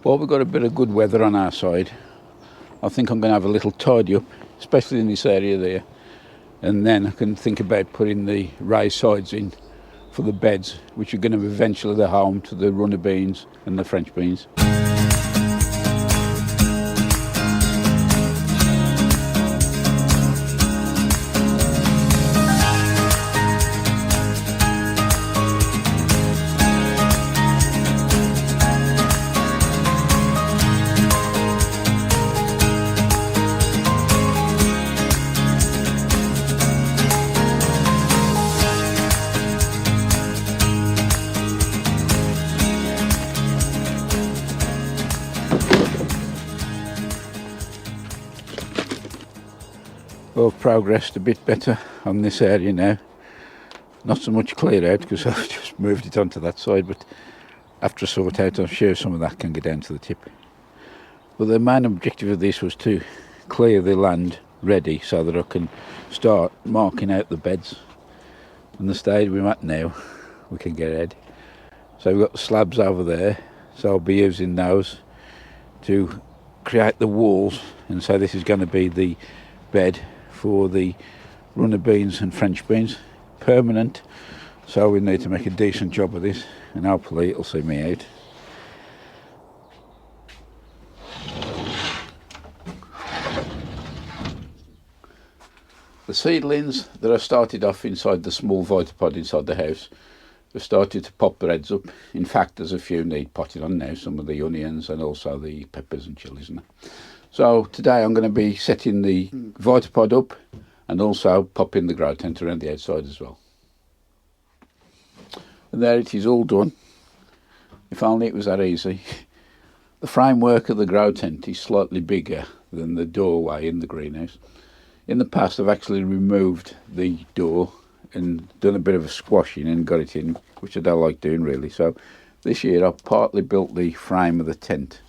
Well, we've got a bit of good weather on our side. I think I'm going to have a little tidy up, especially in this area there. And then I can think about putting the raised sides in for the beds, which are going to eventually be home to the runner beans and the French beans. Well, I've progressed a bit better on this area now. Not so much clear out because I've just moved it onto that side, but after I sort out, I'm sure some of that can get down to the tip. But the main objective of this was to clear the land ready so that I can start marking out the beds. And the stage we're at now, we can get ahead. So we've got the slabs over there, so I'll be using those to create the walls. And so this is going to be the bed for the runner beans and French beans, permanent. So we need to make a decent job of this, and hopefully it'll see me out. The seedlings that I started off inside the small Vitopod inside the house have started to pop their heads up. In fact, there's a few need potting on now, some of the onions and also the peppers and chilies. So today I'm going to be setting the Vitopod up and also popping the grow tent around the outside as well. And there it is, all done. If only it was that easy. The framework of the grow tent is slightly bigger than the doorway in the greenhouse. In the past I've actually removed the door and done a bit of a squashing and got it in, which I don't like doing really. So this year I've partly built the frame of the tent,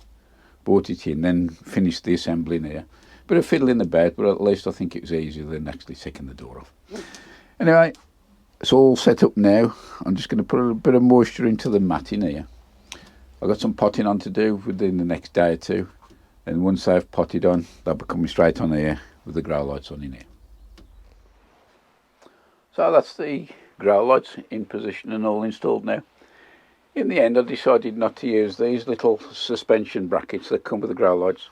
brought it in, then finished the assembling here. Bit of fiddling about, but at least I think it was easier than actually taking the door off. Anyway, it's all set up now. I'm just going to put a bit of moisture into the mat in here. I've got some potting on to do within the next day or two, and once I've potted on, they'll be coming straight on here with the Growlights on in here. So that's the Growlights in position and all installed now. In the end I decided not to use these little suspension brackets that come with the Growlights.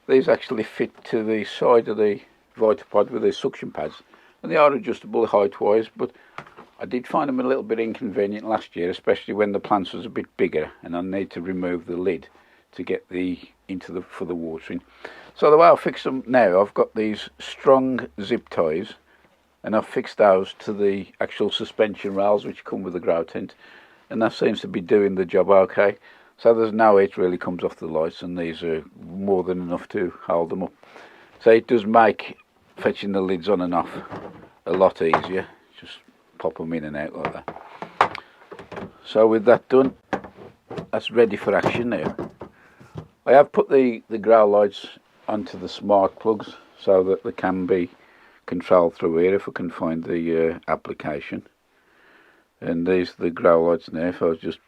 These actually fit to the side of the Vitopod with the suction pads, and they are adjustable height wise, but I did find them a little bit inconvenient last year, especially when the plants was a bit bigger and I need to remove the lid to get for the watering. So the way I fix them now, I've got these strong zip ties and I've fixed those to the actual suspension rails which come with the grow tent, and that seems to be doing the job okay. So there's no heat really comes off the lights, and these are more than enough to hold them up. So it does make fetching the lids on and off a lot easier. Just pop them in and out like that. So with that done, that's ready for action now. I have put the Growlights onto the smart plugs so that they can be controlled through here if I can find the application. And these are the Growlights now, if I just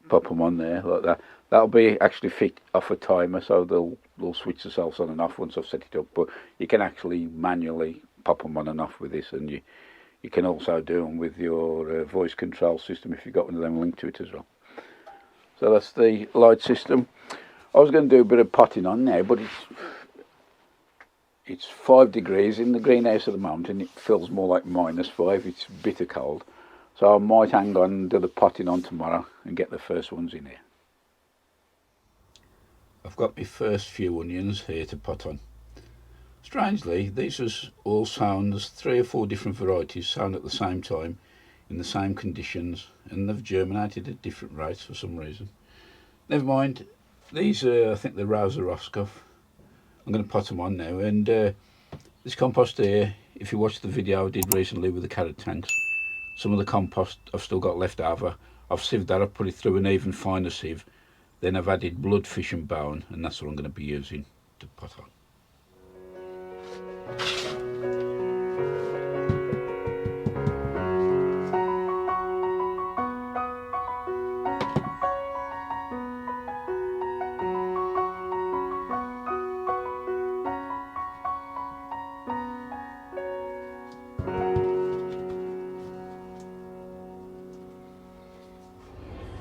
pop them on there like that. That'll be actually fit off a timer, so they'll switch themselves on and off once I've set it up. But you can actually manually pop them on and off with this, and you can also do them with your voice control system if you've got one of them linked to it as well. So that's the light system. I was going to do a bit of potting on now, but it's 5 degrees in the greenhouse at the moment, and it feels more like -5. It's bitter cold. So I might hang on and do the potting on tomorrow and get the first ones in here. I've got my first few onions here to pot on. Strangely, these are all sown, there's 3 or 4 different varieties sown at the same time in the same conditions, and they've germinated at different rates for some reason. Never mind, these are, I think, the Rosa Roscoff. I'm going to pot them on now, and this compost here, if you watched the video I did recently with the carrot tanks, some of the compost I've still got left over, I've sieved that up, put it through an even finer sieve, then I've added blood, fish and bone, and that's what I'm going to be using to pot on.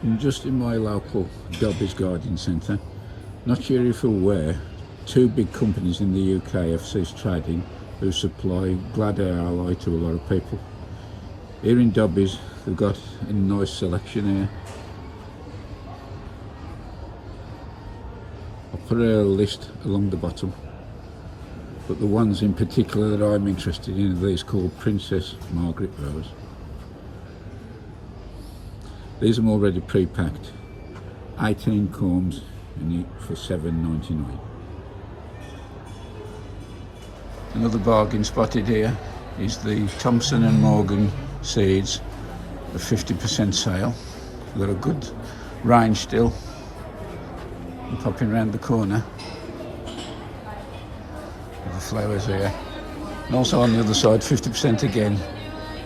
I'm just in my local Dobbies Garden Centre. Not sure if you're aware, two big companies in the UK have ceased trading who supply Gladiolus to a lot of people. Here in Dobbies, we've got a nice selection here. I'll put a list along the bottom, but the ones in particular that I'm interested in are these called Princess Margaret Rose. These are already pre-packed, 18 corms in it for $7.99. Another bargain spotted here is the Thompson and Morgan seeds, a 50% sale. We've got a good range still. I'm popping around the corner with the flowers here. And also on the other side, 50% again.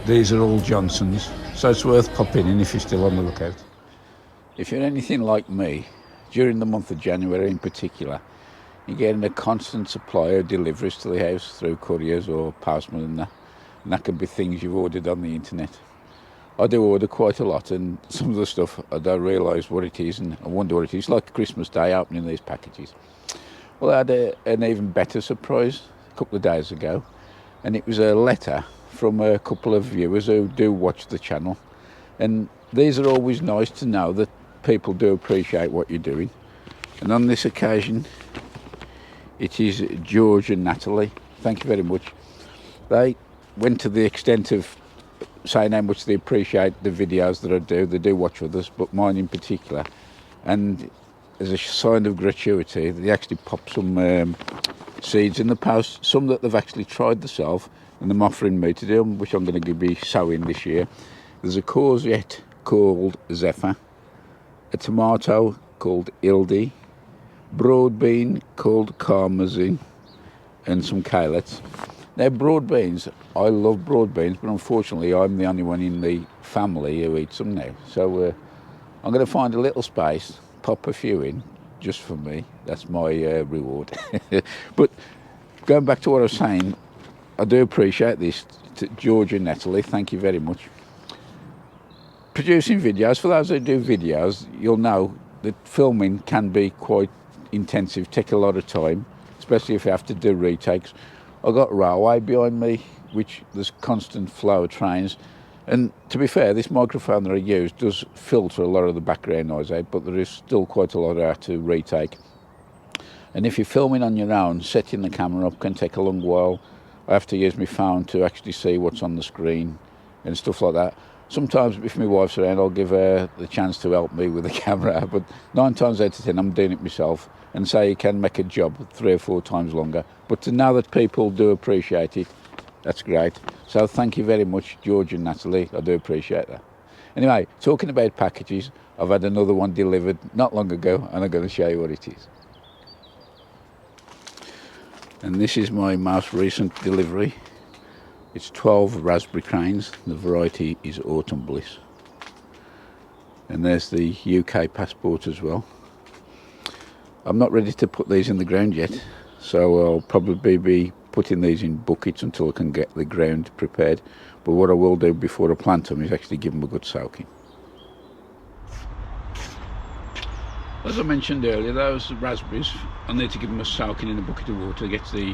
These are all Johnsons, so it's worth popping in if you're still on the lookout. If you're anything like me, during the month of January in particular, you're getting a constant supply of deliveries to the house through couriers or postmen and that can be things you've ordered on the internet. I do order quite a lot, and some of the stuff I don't realise what it is, and I wonder what it is, like Christmas Day opening these packages. Well, I had an even better surprise a couple of days ago, and it was a letter from a couple of viewers who do watch the channel, and these are always nice to know that people do appreciate what you're doing. And on this occasion, it is George and Natalie. Thank you very much. They went to the extent of saying how much they appreciate the videos that I do. They do watch others, but mine in particular. And as a sign of gratuity, they actually popped some seeds in the post, some that they've actually tried themselves, and they're offering me to do them, which I'm going to be sowing this year. There's a courgette called Zephyr, a tomato called Ildi, broad bean called Karmazin, and some kale. Now, broad beans, I love broad beans, but unfortunately I'm the only one in the family who eats them now. So I'm going to find a little space, pop a few in, just for me. That's my reward. But going back to what I was saying, I do appreciate this. To George and Natalie, thank you very much. Producing videos, for those who do videos, you'll know that filming can be quite intensive, take a lot of time, especially if you have to do retakes. I've got railway behind me, which there's constant flow of trains, and to be fair, this microphone that I use does filter a lot of the background noise out, but there is still quite a lot out to retake. And if you're filming on your own, setting the camera up can take a long while. I have to use my phone to actually see what's on the screen and stuff like that. Sometimes if my wife's around, I'll give her the chance to help me with the camera, but 9 times out of 10 I'm doing it myself, and so you can make a job 3 or 4 times longer. But to know that people do appreciate it, that's great. So thank you very much, George and Natalie, I do appreciate that. Anyway, talking about packages, I've had another one delivered not long ago, and I'm going to show you what it is. And this is my most recent delivery. It's 12 raspberry cranes. The variety is Autumn Bliss. And there's the UK passport as well. I'm not ready to put these in the ground yet, so I'll probably be putting these in buckets until I can get the ground prepared. But what I will do before I plant them is actually give them a good soaking. As I mentioned earlier, those raspberries, I need to give them a soaking in a bucket of water to get the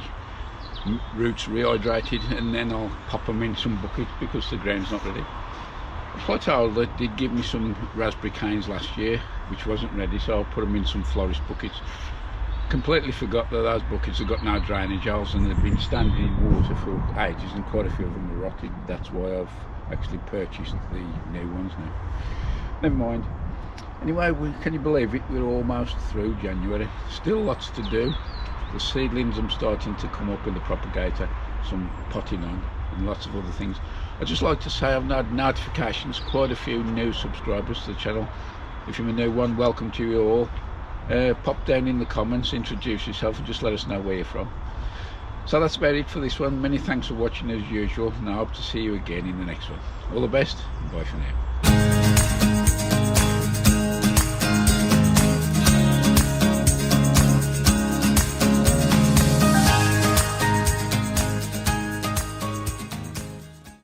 roots rehydrated, and then I'll pop them in some buckets because the ground's not ready. I was quite told they did give me some raspberry canes last year which wasn't ready, so I'll put them in some florist buckets. Completely forgot that those buckets have got no drainage holes and they've been standing in water for ages, and quite a few of them are rotted. That's why I've actually purchased the new ones now. Never mind. Anyway, can you believe it? We're almost through January. Still lots to do. The seedlings I'm starting to come up in the propagator, some potting on, and lots of other things. I'd just like to say I've had notifications, quite a few new subscribers to the channel. If you're a new one, welcome to you all. Pop down in the comments, introduce yourself, and just let us know where you're from. So that's about it for this one. Many thanks for watching as usual, and I hope to see you again in the next one. All the best, and bye for now.